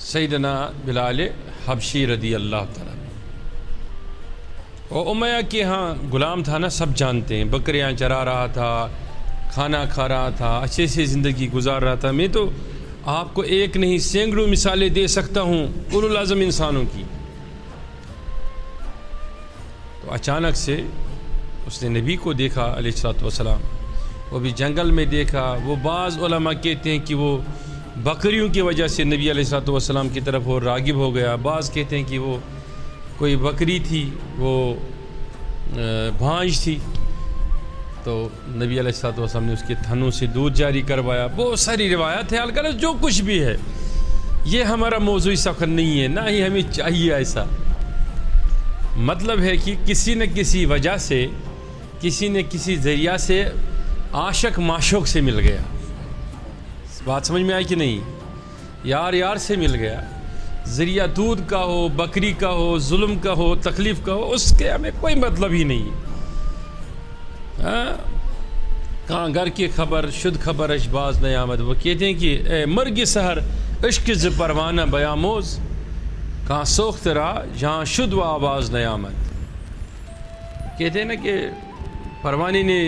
سیدنا بلال حبشی رضی اللہ تعالیٰ وہ امیہ کے ہاں غلام تھا نا، سب جانتے ہیں، بکریاں چرا رہا تھا، کھانا کھا رہا تھا، اچھے سے زندگی گزار رہا تھا۔ میں تو آپ کو ایک نہیں سینکڑوں مثالیں دے سکتا ہوں اولو العزم انسانوں کی۔ تو اچانک سے اس نے نبی کو دیکھا علیہ الصلوۃ والسلام، وہ بھی جنگل میں دیکھا۔ وہ بعض علماء کہتے ہیں کہ وہ بکریوں کی وجہ سے نبی علیہ الصلوۃ والسلام کی طرف وہ راغب ہو گیا، بعض کہتے ہیں کہ وہ کوئی بکری تھی، وہ بھانج تھی، تو نبی علیہ الصلوۃ والسلام نے اس کے تھنوں سے دودھ جاری کروایا۔ بہت ساری روایات ہیں، الغرض جو کچھ بھی ہے، یہ ہمارا موضوعی سفر نہیں ہے، نہ ہی ہمیں چاہیے ایسا۔ مطلب ہے کہ کسی نہ کسی وجہ سے، کسی نہ کسی ذریعہ سے عاشق معشوق سے مل گیا۔ بات سمجھ میں آئی کہ نہیں؟ یار یار سے مل گیا، ذریعہ دودھ کا ہو، بکری کا ہو، ظلم کا ہو، تکلیف کا ہو، اس کے ہمیں کوئی مطلب ہی نہیں۔ کہاں گھر کی خبر شد خبر اشباز نیامد، وہ کہتے ہیں کہ اے مرگ سحر عشق ز پروانہ بیاموز، کہاں سوخت رہا جہاں شد و آواز نیامد۔ کہتے ہیں نا کہ پروانے نے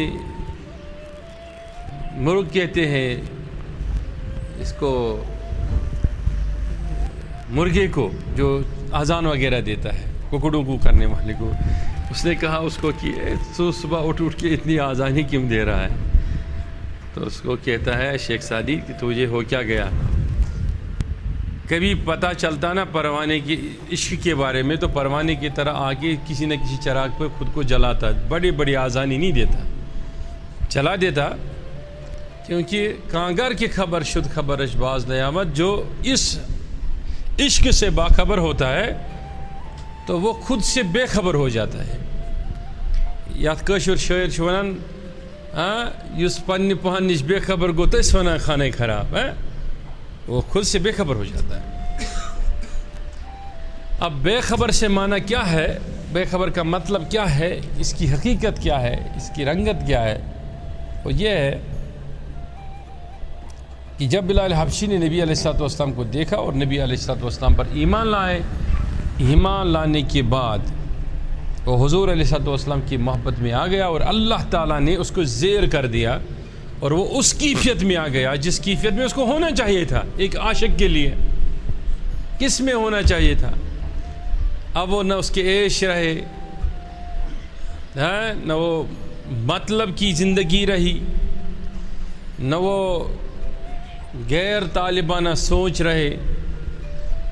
مرغ کہتے ہیں اس کو، مرغے کو جو اذان وغیرہ دیتا ہے، ککڑوں کو کرنے والے کو، اس نے کہا اس کو کہ تو صبح اٹھ کے اتنی آذانی کیوں دے رہا ہے؟ تو اس کو کہتا ہے شیخ سعدی کہ تجھے ہو کیا گیا؟ کبھی پتہ چلتا نا پروانے کی عشق کے بارے میں، تو پروانے کی طرح آگے کسی نہ کسی چراغ پہ خود کو جلاتا، بڑی بڑی آذانی نہیں دیتا، چلا دیتا، کیونکہ کانگر کی خبر شد خبر اشباز نیامت۔ جو اس عشق سے باخبر ہوتا ہے تو وہ خود سے بے خبر ہو جاتا ہے۔ یات کشور شاعر چھُ ونان یُس پننہِ پان نش بے خبر گو تس ونان خانہ خراب، وہ خود سے بے خبر ہو جاتا ہے۔ اب بے خبر سے معنی کیا ہے، بے خبر کا مطلب کیا ہے، اس کی حقیقت کیا ہے، اس کی رنگت کیا ہے؟ وہ یہ ہے کہ جب بلال حبشی نے نبی علیہ الصلوۃ والسلام کو دیکھا اور نبی علیہ الصلوۃ والسلام پر ایمان لائے، ایمان لانے کے بعد وہ حضور علیہ الصلوۃ والسلام کی محبت میں آ گیا، اور اللہ تعالیٰ نے اس کو زیر کر دیا، اور وہ اس کیفیت میں آ گیا جس کیفیت میں اس کو ہونا چاہیے تھا ایک عاشق کے لیے۔ کس میں ہونا چاہیے تھا؟ اب وہ نہ اس کے عیش رہے، نہ وہ مطلب کی زندگی رہی، نہ وہ غیر طالبانہ سوچ رہے۔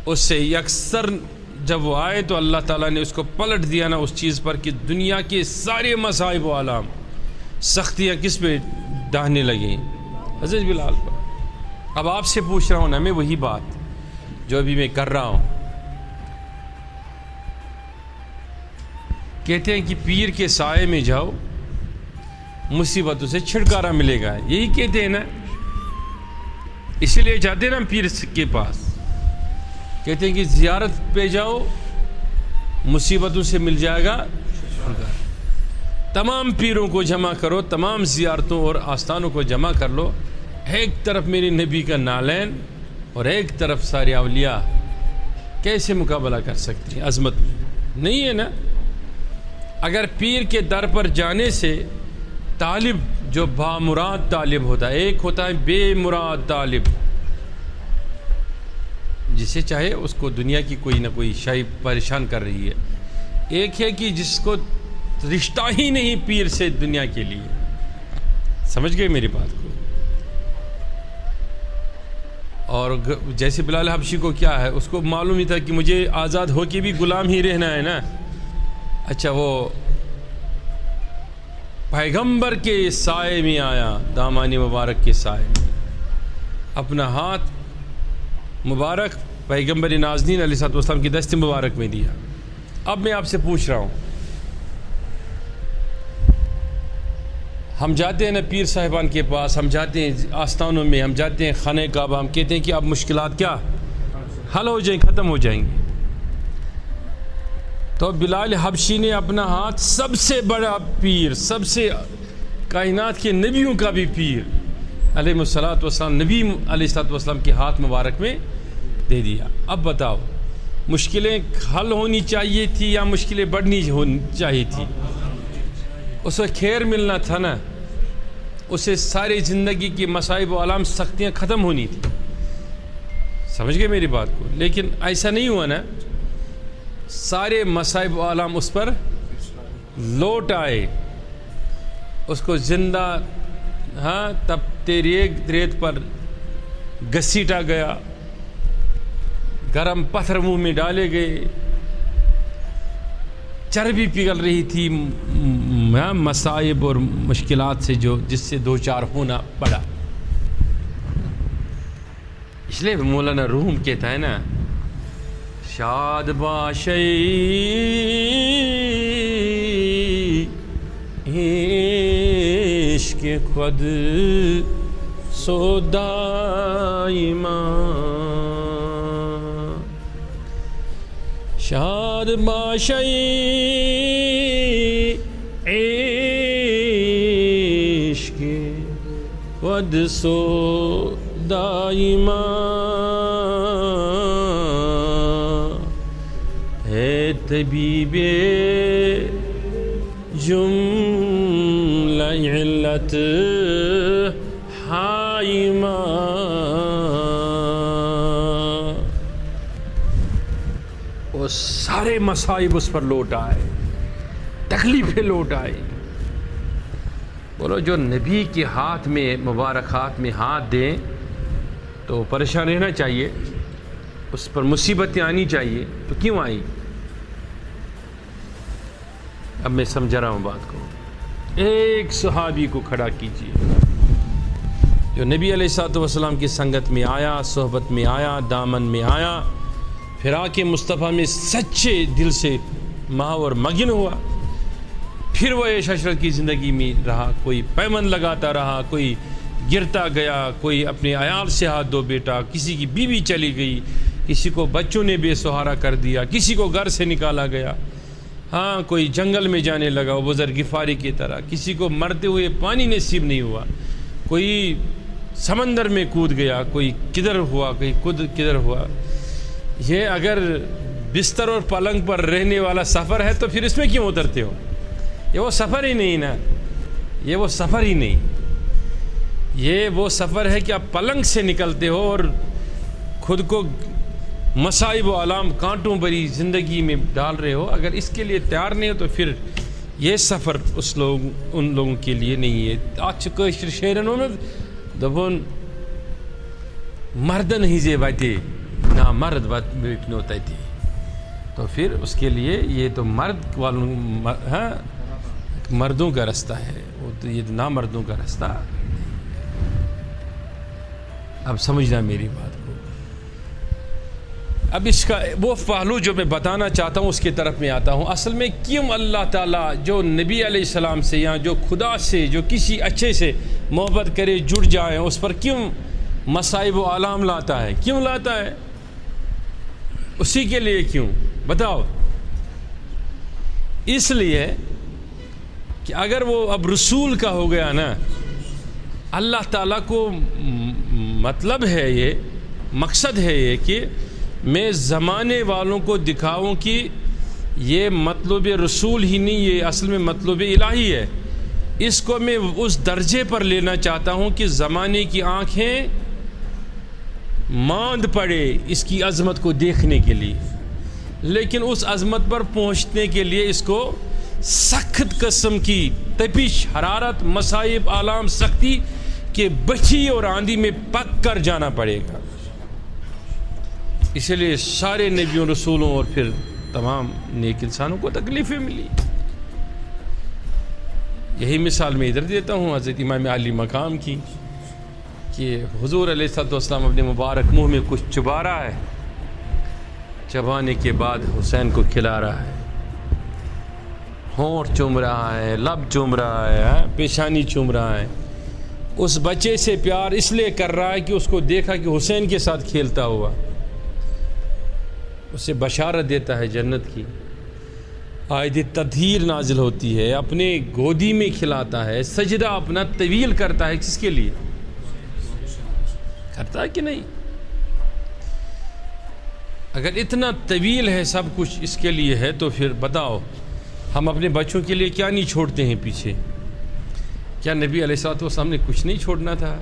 اس سے یکسر جب وہ آئے تو اللہ تعالیٰ نے اس کو پلٹ دیا نا اس چیز پر کہ دنیا کے سارے مصائب و آلام، سختیاں کس پہ ڈھانے لگیں؟ حضرت بلال پر۔ اب آپ سے پوچھ رہا ہوں نا میں وہی بات جو ابھی میں کر رہا ہوں۔ کہتے ہیں کہ پیر کے سائے میں جاؤ مصیبتوں سے چھٹکارا ملے گا، یہی کہتے ہیں نا، اسی لیے جاتے ہیں نا ہم پیر کے پاس۔ کہتے ہیں کہ زیارت پہ جاؤ مصیبتوں سے مل جائے گا چھٹکارا۔ تمام پیروں کو جمع کرو، تمام زیارتوں اور آستانوں کو جمع کر لو، ایک طرف میرے نبی کا نالین اور ایک طرف سارے اولیاء، کیسے مقابلہ کر سکتے ہیں؟ عظمت نہیں ہے نا۔ اگر پیر کے در پر جانے سے طالب جو بامراد طالب ہوتا ہے، ایک ہوتا ہے بے مراد طالب، جسے چاہے اس کو دنیا کی کوئی نہ کوئی شے پریشان کر رہی ہے، ایک ہے کہ جس کو رشتہ ہی نہیں پیر سے دنیا کے لیے۔ سمجھ گئے میری بات کو؟ اور جیسے بلال حبشی کو کیا ہے، اس کو معلوم ہی تھا کہ مجھے آزاد ہو کے بھی غلام ہی رہنا ہے نا۔ اچھا، وہ پیغمبر کے سائے میں آیا، دامانی مبارک کے سائے میں، اپنا ہاتھ مبارک پیغمبر نازنین علیہ الصلوۃ والسلام کی دست مبارک میں دیا۔ اب میں آپ سے پوچھ رہا ہوں، ہم جاتے ہیں نا پیر صاحبان کے پاس، ہم جاتے ہیں آستانوں میں، ہم جاتے ہیں خانہ کعبہ، ہم کہتے ہیں کہ اب مشکلات کیا حل ہو جائیں، ختم ہو جائیں گے۔ تو بلال حبشی نے اپنا ہاتھ سب سے بڑا پیر، سب سے کائنات کے نبیوں کا بھی پیر علیہ الصلوۃ والسلام، نبی علیہ الصلوۃ والسلام کے ہاتھ مبارک میں دے دیا. اب بتاؤ مشکلیں حل ہونی چاہیے تھی یا مشکلیں بڑھنی چاہیے تھی؟ اسے خیر ملنا تھا نا، اسے ساری زندگی کی مصائب و آلام سختیاں ختم ہونی تھی. سمجھ گئے میری بات کو؟ لیکن ایسا نہیں ہوا نا، سارے مصائب و آلام اس پر لوٹ آئے، اس کو زندہ تب ریت پر گھسیٹا گیا، گرم پتھر منہ میں ڈالے گئے، چربی پگھل رہی تھی مصائب اور مشکلات سے جس سے دو چار ہونا پڑا. اس لیے مولانا روم کہتا ہے نا، شاد باشی عشق خود سودائیما، شاد باشی عشق خود سودائیما، ہے طبیب جملہ علت حائمہ. وہ سارے مصائب اس پر لوٹ آئے، تکلیفیں لوٹ آئی. بولو جو نبی کے ہاتھ میں مبارک ہاتھ میں ہاتھ دیں تو پریشان رہنا چاہیے، اس پر مصیبتیں آنی چاہیے، تو کیوں آئی؟ اب میں سمجھا رہا ہوں بات کو. ایک صحابی کو کھڑا کیجیے جو نبی علیہ الصلوۃ والسلام کی سنگت میں آیا، صحبت میں آیا، دامن میں آیا، پھر آ کے مصطفیٰ میں سچے دل سے محو مگن ہوا، پھر وہ عیش عشرت کی زندگی میں رہا، کوئی پیمن لگاتا رہا، کوئی گرتا گیا، کوئی اپنے عیال سے ہاتھ دھو بیٹا، کسی کی بیوی چلی گئی، کسی کو بچوں نے بے سہارا کر دیا، کسی کو گھر سے نکالا گیا، کوئی جنگل میں جانے لگا وہ بزرگ غفاری کی طرح، کسی کو مرتے ہوئے پانی نصیب نہیں ہوا، کوئی سمندر میں کود گیا، کوئی کدھر ہوا، کوئی کدھر ہوا. یہ اگر بستر اور پلنگ پر رہنے والا سفر ہے تو پھر اس میں کیوں اترتے ہو؟ یہ وہ سفر ہی نہیں نا، یہ وہ سفر ہی نہیں. یہ وہ سفر ہے کہ آپ پلنگ سے نکلتے ہو اور خود کو مصائب و آلام کانٹوں بھری زندگی میں ڈال رہے ہو. اگر اس کے لیے تیار نہیں ہو تو پھر یہ سفر ان لوگوں کے لیے نہیں ہے. آج کٲشِر شعرن ووٚنمُت دوٚپُن مردن ہِنٛزے وتہِ نا مرد وٕنیو تتہِ. تو پھر اس کے لیے یہ تو مرد والوں مردوں کا راستہ ہے، وہ تو یہ نامردوں کا راستہ. اب سمجھنا میری بات کو. اب اس کا وہ پہلو جو میں بتانا چاہتا ہوں اس کی طرف میں آتا ہوں. اصل میں کیوں اللہ تعالیٰ جو نبی علیہ السلام سے یا جو خدا سے جو کسی اچھے سے محبت کرے جڑ جائیں اس پر کیوں مصائب و آلام لاتا ہے؟ کیوں لاتا ہے؟ اسی کے لیے کیوں بتاؤ؟ اس لیے کہ اگر وہ اب رسول کا ہو گیا نا، اللہ تعالیٰ کو مطلب ہے، یہ مقصد ہے یہ کہ میں زمانے والوں کو دکھاؤں کہ یہ مطلب رسول ہی نہیں، یہ اصل میں مطلب الہی ہے. اس کو میں اس درجے پر لینا چاہتا ہوں کہ زمانے کی آنکھیں ماند پڑے اس کی عظمت کو دیکھنے کے لیے، لیکن اس عظمت پر پہنچنے کے لیے اس کو سخت قسم کی تپش، حرارت، مصائب، آلام، سختی کے بچھی اور آندھی میں پک کر جانا پڑے گا. اسی لیے سارے نبیوں رسولوں اور پھر تمام نیک انسانوں کو تکلیفیں ملی. یہی مثال میں ادھر دیتا ہوں حضرت امام علی مقام کی کہ حضور علیہ الصلوۃ والسلام اپنے مبارک منہ میں کچھ چبا رہا ہے، چبانے کے بعد حسین کو کھلا رہا ہے، ہونٹ چوم رہا ہے، لب چوم رہا ہے، پیشانی چوم رہا ہے. اس بچے سے پیار اس لیے کر رہا ہے کہ اس کو دیکھا کہ حسین کے ساتھ کھیلتا ہوا، اسے بشارت دیتا ہے جنت کی. آیت تطہیر نازل ہوتی ہے، اپنے گودی میں کھلاتا ہے، سجدہ اپنا طویل کرتا ہے. کس کے لیے کرتا ہے کہ نہیں؟ اگر اتنا طویل ہے سب کچھ اس کے لیے ہے تو پھر بتاؤ ہم اپنے بچوں کے لیے کیا نہیں چھوڑتے ہیں پیچھے؟ کیا نبی علیہ الصلوۃ والسلام نے کچھ نہیں چھوڑنا تھا؟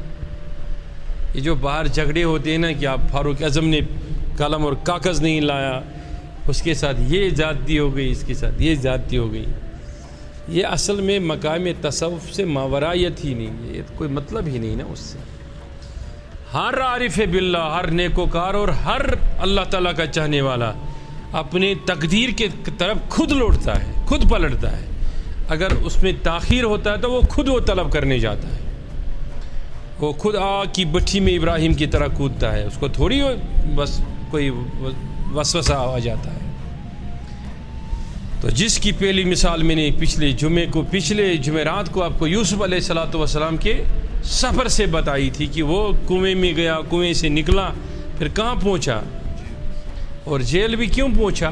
یہ جو باہر جھگڑے ہوتے ہیں نا کہ آپ فاروق اعظم نے قلم اور کاغذ نہیں لایا، اس کے ساتھ یہ زیادتی ہو گئی، اس کے ساتھ یہ زیادتی ہو گئی، یہ اصل میں مقام تصوف سے ماورائیت ہی نہیں ہے، یہ کوئی مطلب ہی نہیں نا اس سے۔ ہر عارف باللہ، ہر نیکوکار اور ہر اللہ تعالیٰ کا چاہنے والا اپنے تقدیر کے طرف خود لوٹتا ہے، خود پلٹتا ہے۔ اگر اس میں تاخیر ہوتا ہے تو وہ خود وہ طلب کرنے جاتا ہے، وہ خود آگ کی بٹھی میں ابراہیم کی طرح کودتا ہے، اس کو تھوڑی بس کوئی وسوسہ آ جاتا ہے۔ تو جس کی پہلی مثال میں نے پچھلے جمعرات کو آپ کو یوسف علیہ الصلوۃ والسلام کے سفر سے بتائی تھی کہ وہ کنویں میں گیا، کنویں سے نکلا، پھر کہاں پہنچا اور جیل بھی کیوں پہنچا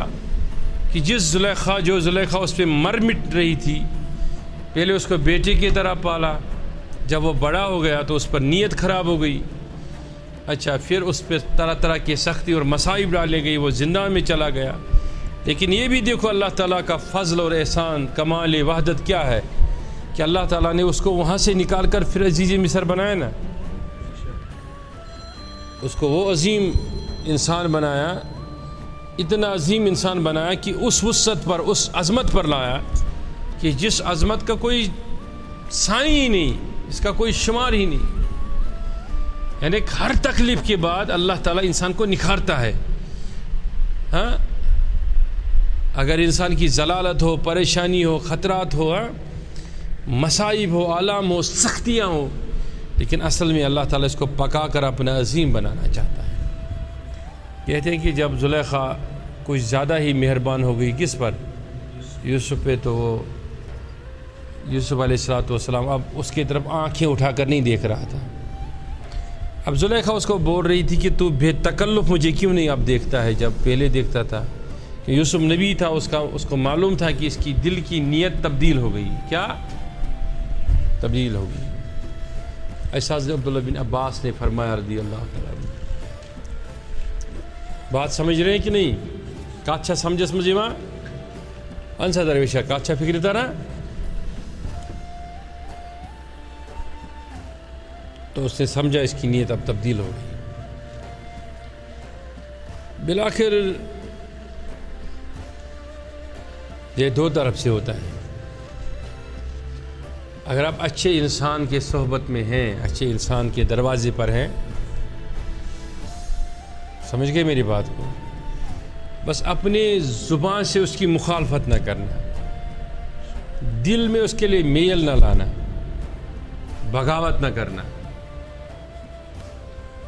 کہ جو زلیخا اس پہ مر مٹ رہی تھی، پہلے اس کو بیٹے کی طرح پالا، جب وہ بڑا ہو گیا تو اس پر نیت خراب ہو گئی، اچھا پھر اس پہ طرح طرح کی سختی اور مصائب ڈالے گئی، وہ زندان میں چلا گیا۔ لیکن یہ بھی دیکھو اللہ تعالیٰ کا فضل اور احسان، کمال وحدت کیا ہے کہ اللہ تعالیٰ نے اس کو وہاں سے نکال کر پھر عزیز مصر بنایا نا، اس کو وہ عظیم انسان بنایا، اتنا عظیم انسان بنایا کہ اس وسعت پر، اس عظمت پر لایا کہ جس عظمت کا کوئی ثانی ہی نہیں، اس کا کوئی شمار ہی نہیں۔ یعنی ہر تکلیف کے بعد اللہ تعالیٰ انسان کو نکھارتا ہے۔ ہاں، اگر انسان کی ضلالت ہو، پریشانی ہو، خطرات ہو، مصائب ہو، آلام ہو، سختیاں ہو، لیکن اصل میں اللہ تعالیٰ اس کو پکا کر اپنا عظیم بنانا چاہتا ہے۔ کہتے ہیں کہ جب زلیخا کچھ زیادہ ہی مہربان ہو گئی کس پر؟ یوسف پہ، تو وہ یوسف علیہ الصلوۃ والسلام اب اس کی طرف آنکھیں اٹھا کر نہیں دیکھ رہا تھا۔ اب زلیخا اس کو بول رہی تھی کہ تو بے تکلف مجھے کیوں نہیں اب دیکھتا ہے جب پہلے دیکھتا تھا؟ کہ یوسف نبی تھا، اس کو معلوم تھا کہ اس کی دل کی نیت تبدیل ہو گئی۔ کیا تبدیل ہو گئی؟ ایسا عبداللہ بن عباس نے فرمایا رضی اللہ تعالیٰ عنہ۔ بات سمجھ رہے ہیں کہ نہیں؟ کاچھا سمجھس مجھے ماں انسا درویشہ کاچھا فکر تھا نا، تو اس نے سمجھا اس کی نیت اب تبدیل ہو گئی۔ بالآخر یہ دو طرف سے ہوتا ہے۔ اگر آپ اچھے انسان کے صحبت میں ہیں، اچھے انسان کے دروازے پر ہیں، سمجھ گئے میری بات کو، بس اپنے زبان سے اس کی مخالفت نہ کرنا، دل میں اس کے لیے میل نہ لانا، بغاوت نہ کرنا،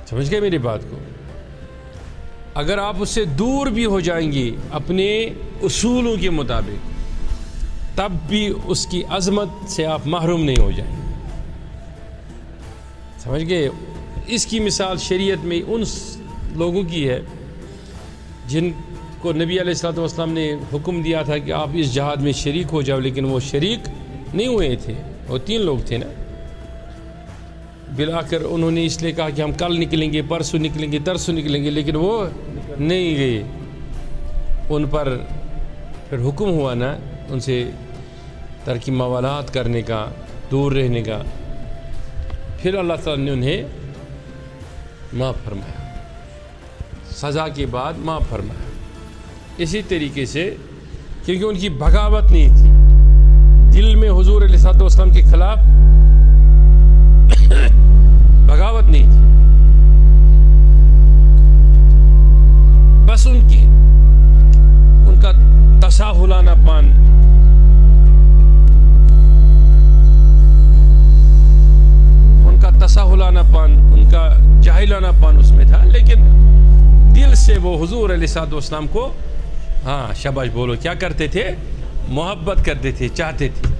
سمجھ گئے میری بات کو۔ اگر آپ اس سے دور بھی ہو جائیں گے اپنے اصولوں کے مطابق، تب بھی اس کی عظمت سے آپ محروم نہیں ہو جائیں گے، سمجھ گئے۔ اس کی مثال شریعت میں ان لوگوں کی ہے جن کو نبی علیہ الصلوۃ والسلام نے حکم دیا تھا کہ آپ اس جہاد میں شریک ہو جاؤ، لیکن وہ شریک نہیں ہوئے تھے۔ وہ 3 لوگ تھے نا، بالآخر انہوں نے اس لیے کہا کہ ہم کل نکلیں گے، پرسوں نکلیں گے، ترسوں نکلیں گے، لیکن وہ نہیں گئے۔ ان پر پھر حکم ہوا نا ان سے ترک موالات کرنے کا، دور رہنے کا، پھر اللہ تعالیٰ نے انہیں معاف فرمایا، سزا کے بعد معاف فرمایا۔ اسی طریقے سے کیونکہ ان کی بغاوت نہیں تھی، دل میں حضور علیہ الصلوۃ والسلام کے خلاف بغاوت نہیں تھی، بس ان کا تساہلانہ پن، ان کا جاہلانہ پن اس میں تھا، لیکن دل سے وہ حضور علیہ الصلوۃ والسلام کو شاباش بولو کیا کرتے تھے؟ محبت کرتے تھے، چاہتے تھے۔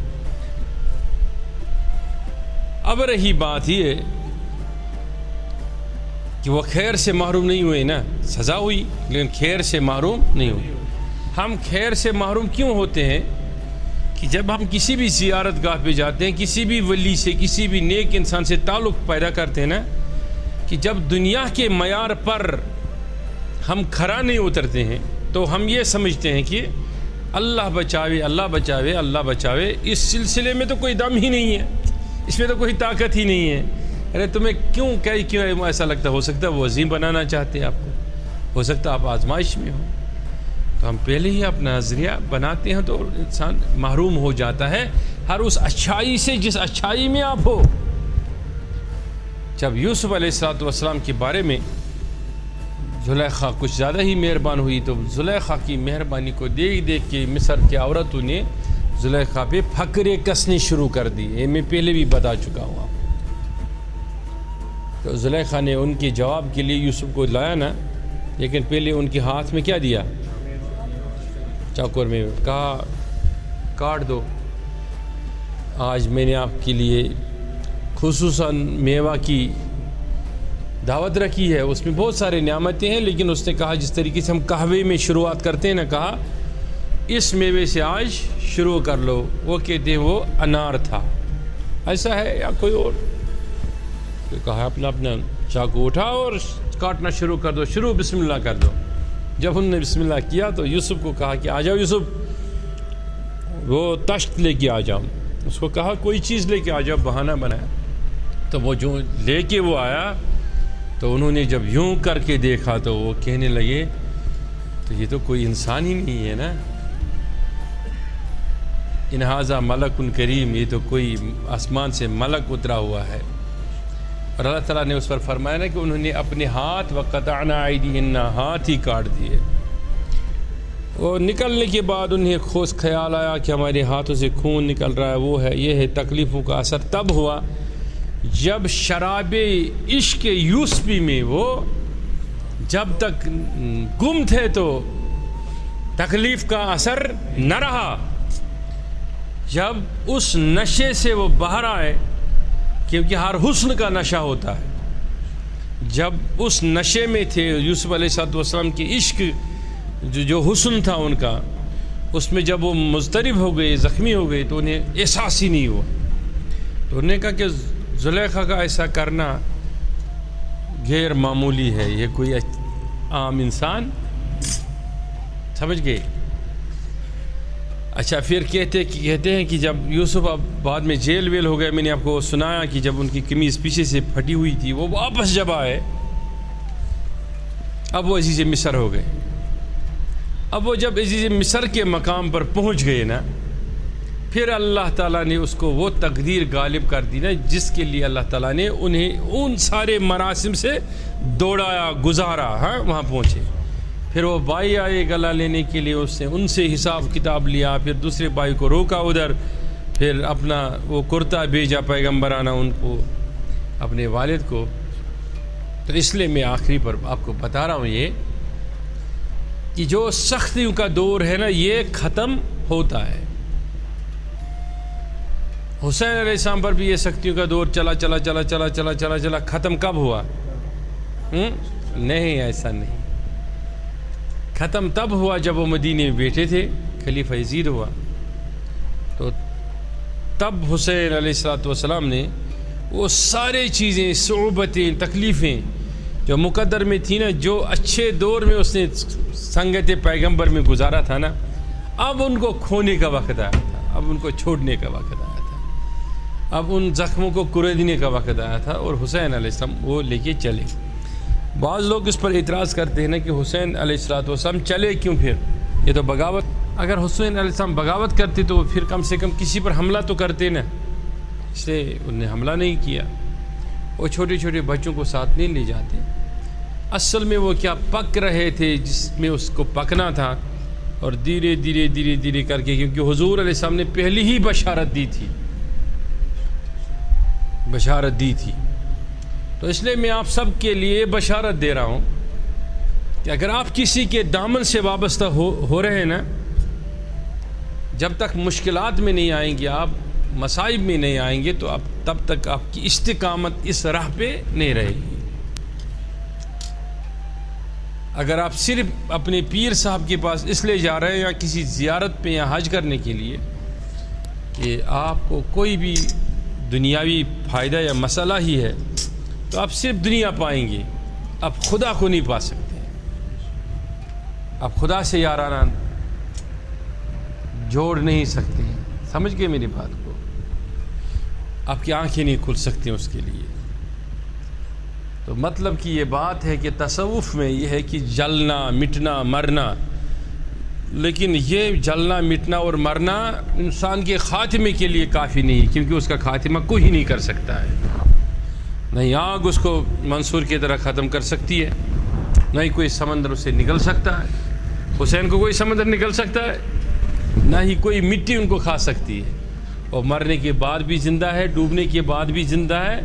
اب رہی بات یہ کہ وہ خیر سے محروم نہیں ہوئے نا، سزا ہوئی لیکن خیر سے محروم نہیں ہوئے۔ ہم خیر سے محروم کیوں ہوتے ہیں کہ جب ہم کسی بھی زیارت گاہ پہ جاتے ہیں، کسی بھی ولی سے، کسی بھی نیک انسان سے تعلق پیدا کرتے ہیں نا، کہ جب دنیا کے معیار پر ہم کھرا نہیں اترتے ہیں تو ہم یہ سمجھتے ہیں کہ اللہ بچاوے اللہ بچاوے اللہ بچاوے، اس سلسلے میں تو کوئی دم ہی نہیں ہے، اس میں تو کوئی طاقت ہی نہیں ہے. ارے تمہیں کیوں ایسا لگتا؟ ہو سکتا ہے وہ عظیم بنانا چاہتے ہیں آپ کو، ہو سکتا ہے آپ آزمائش میں ہو. تو ہم پہلے ہی اپنا نظریہ بناتے ہیں تو انسان محروم ہو جاتا ہے ہر اس اچھائی سے جس اچھائی میں آپ ہو. جب یوسف علیہ السلام کے بارے میں زلیخا کچھ زیادہ ہی مہربان ہوئی تو زلیخا کی مہربانی کو دیکھ کے مصر کی عورتوں نے زلیخا پہ پھکرے کسنے شروع کر دی. یہ میں پہلے بھی بتا چکا ہوں آپ. تو زلیخا نے ان کے جواب کے لیے یوسف کو لایا نا، لیکن پہلے ان کے ہاتھ میں کیا دیا؟ چاقور میں کہا کاٹ دو. آج میں نے آپ کے لیے خصوصاً میوہ کی دعوت رکھی ہے، اس میں بہت سارے نعمتیں ہیں، لیکن اس نے کہا جس طریقے سے ہم قہوے میں شروعات کرتے ہیں نا، کہا اس میوے سے آج شروع کر لو. وہ کہتے ہیں وہ انار تھا. ایسا ہے یا کوئی اور؟ تو کہا اپنا چاقو اٹھا اور کاٹنا شروع کر دو، شروع بسم اللہ کر دو. جب انہوں نے بسم اللہ کیا تو یوسف کو کہا کہ آ جاؤ یوسف، وہ تشت لے کے آ جاؤ. اس کو کہا کوئی چیز لے کے آ جاؤ، بہانہ بنایا. تو وہ جو لے کے وہ آیا تو انہوں نے جب یوں کر کے دیکھا تو وہ کہنے لگے تو یہ تو کوئی انسان ہی نہیں ہے نا، ان ھذا ملک کریم، یہ تو کوئی آسمان سے ملک اترا ہوا ہے. اور اللہ تعالیٰ نے اس پر فرمایا نا کہ انہوں نے اپنے ہاتھ وقطعنا ایدیہن، ہاتھ ہی کاٹ دیے. اور نکلنے کے بعد انہیں خوش خیال آیا کہ ہمارے ہاتھوں سے خون نکل رہا ہے. وہ ہے یہ ہے تکلیفوں کا اثر تب ہوا جب شراب عشق یوسفی میں وہ جب تک گم تھے تو تکلیف کا اثر نہ رہا. جب اس نشے سے وہ باہر آئے، کیونکہ ہر حسن کا نشہ ہوتا ہے، جب اس نشے میں تھے یوسف علیہ السلام کے عشق جو حسن تھا ان کا، اس میں جب وہ مضطرب ہو گئے، زخمی ہو گئے تو انہیں احساس ہی نہیں ہوا. تو انہوں نے کہا کہ زلیخا کا ایسا کرنا غیر معمولی ہے، یہ کوئی عام انسان سمجھ گئے. اچھا پھر کہتے ہیں کہ جب یوسف اب بعد میں جیل ویل ہو گئے، میں نے آپ کو سنایا کہ جب ان کی قمیض پیچھے سے پھٹی ہوئی تھی، وہ واپس جب آئے اب وہ عزیز مصر ہو گئے. اب وہ جب عزیز مصر کے مقام پر پہنچ گئے نا، پھر اللہ تعالیٰ نے اس کو وہ تقدیر غالب کر دی نا جس کے لیے اللہ تعالیٰ نے انہیں ان سارے مراسم سے دوڑایا، گزارا. ہاں وہاں پہنچے. پھر وہ بھائی آئے گلا لینے کے لیے، اس نے ان سے حساب کتاب لیا. پھر دوسرے بھائی کو روکا ادھر، پھر اپنا وہ کرتا بھیجا پیغمبرانہ ان کو، اپنے والد کو. تو اس لیے میں آخری پر آپ کو بتا رہا ہوں یہ کہ جو سختیوں کا دور ہے نا یہ ختم ہوتا ہے. حسین علیہ السلام پر بھی یہ سختیوں کا دور چلا ختم کب ہوا؟ نہیں، ایسا نہیں. ختم تب ہوا جب وہ مدینے میں بیٹھے تھے، خلیفہ یزید ہوا تو تب حسین علیہ السلام نے وہ سارے چیزیں، صعوبتیں، تکلیفیں جو مقدر میں تھی نا، جو اچھے دور میں اس نے سنگت پیغمبر میں گزارا تھا نا، اب ان کو کھونے کا وقت آیا تھا، اب ان کو چھوڑنے کا وقت آیا تھا، اب ان زخموں کو کریدنے کا وقت آیا تھا. اور حسین علیہ السلام وہ لے کے چلے. بعض لوگ اس پر اعتراض کرتے ہیں نا کہ حسین علیہ السلام چلے کیوں؟ پھر یہ تو بغاوت. اگر حسین علیہ السلام بغاوت کرتے تو پھر کم سے کم کسی پر حملہ تو کرتے نا، اس لیے انہوں نے حملہ نہیں کیا. وہ چھوٹے چھوٹے بچوں کو ساتھ نہیں لے جاتے. اصل میں وہ کیا پک رہے تھے جس میں اس کو پکنا تھا، اور دھیرے دھیرے کر کے، کیونکہ حضور علیہ السلام نے پہلی ہی بشارت دی تھی. تو اس لیے میں آپ سب کے لیے بشارت دے رہا ہوں کہ اگر آپ کسی کے دامن سے وابستہ ہو رہے ہیں نا، جب تک مشکلات میں نہیں آئیں گے، آپ مصائب میں نہیں آئیں گے، تو تب تک آپ کی استقامت اس راہ پہ نہیں رہے گی. اگر آپ صرف اپنے پیر صاحب کے پاس اس لیے جا رہے ہیں یا کسی زیارت پہ یا حج کرنے کے لیے کہ آپ کو کوئی بھی دنیاوی فائدہ یا مسئلہ ہی ہے، تو آپ صرف دنیا پائیں گے، آپ خدا کو نہیں پا سکتے. آپ خدا سے یارانہ جوڑ نہیں سکتے ہیں. سمجھ گئے میری بات کو؟ آپ کی آنکھیں نہیں کھل سکتی اس کے لیے. تو مطلب کہ یہ بات ہے کہ تصوف میں یہ ہے کہ جلنا مٹنا مرنا، لیکن یہ جلنا مٹنا اور مرنا انسان کے خاتمے کے لیے کافی نہیں، کیونکہ اس کا خاتمہ کوئی ہی نہیں کر سکتا ہے. نہیں آگ اس کو منصور کی طرح ختم کر سکتی ہے، نہ ہی کوئی سمندر اسے نگل سکتا ہے. حسین کو کوئی سمندر نگل سکتا ہے؟ نہ ہی کوئی مٹی ان کو کھا سکتی ہے. اور مرنے کے بعد بھی زندہ ہے، ڈوبنے کے بعد بھی زندہ ہے،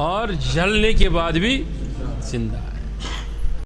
اور جلنے کے بعد بھی زندہ ہے.